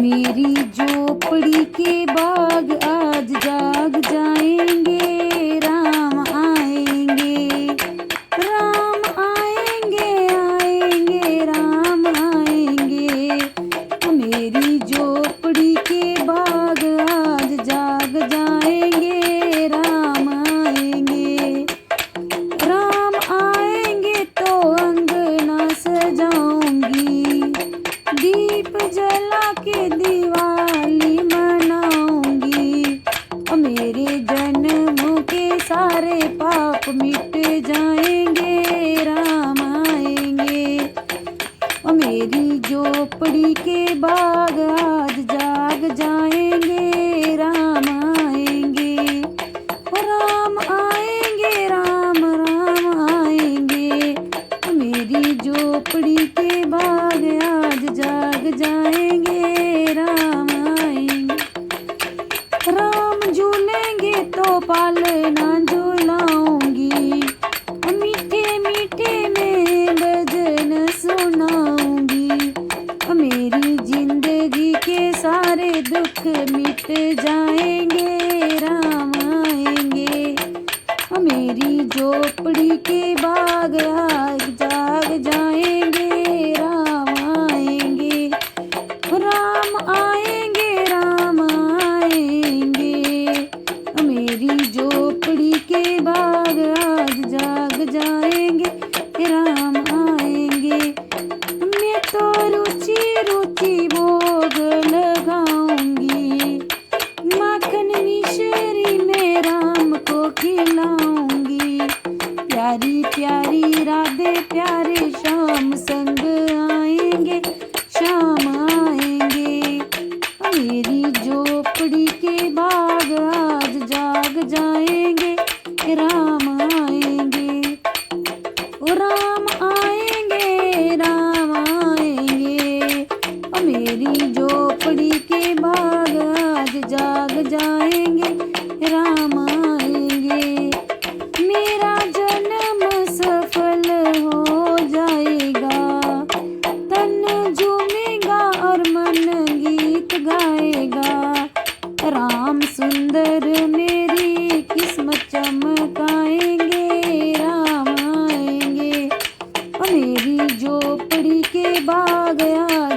मेरी झोपड़ी के बाग आज जाग जाएंगे, राम आएंगे, राम आएंगे, आएंगे राम आएंगे। मेरी झोपड़ी के बाग आज जाग जाएंगे, राम आएंगे, राम आएंगे तो अंगना सजाऊंगी, दीप जला के दिवाली मनाऊंगी। मेरे जन्मों के सारे पाप मिट जाएंगे, राम आएंगे। मेरी झोपड़ी के बाग आज जाग जाएंगे, राम आएंगे, राम आएंगे, राम राम आएंगे। मेरी झोपड़ी के बाग आज जाग जाएंगे, राम आएंगे, राम झूलेंगे तो पालना झूलाऊंगी, मीठे मीठे में भजन सुनाऊंगी। मेरी जिंदगी के सारे दुख मिट जाएंगे, राम आएंगे। मेरी झोपड़ी के बाग आज जाग जाएंगे, राम आएंगे, राम आएंगे, राम आएंगे। मेरी झोपड़ी के बाग आज जाग जाएंगे, राम आएंगे। मैं तो रुचि रुचि भोग लगाऊंगी, माखन मिश्री में राम को खिलाऊंगी। प्यारी प्यारी राधे प्यारे श्याम संग आएंगे, श्याम आएंगे। मेरी झोपड़ी के बाग आज जाग जाएंगे, राम आएंगे, राम आएंगे, राम आएंगे। मेरी झोपड़ी के बाग आज जाग जाएंगे, राम आएंगे। मेरा जन्म सफल हो जाएगा, तन झूमेगा और मन गीत गाएगा। राम सुंदर मेरी किस्मत चमकाएंगे, राम आएंगे। मेरी झोपड़ी के बाग आज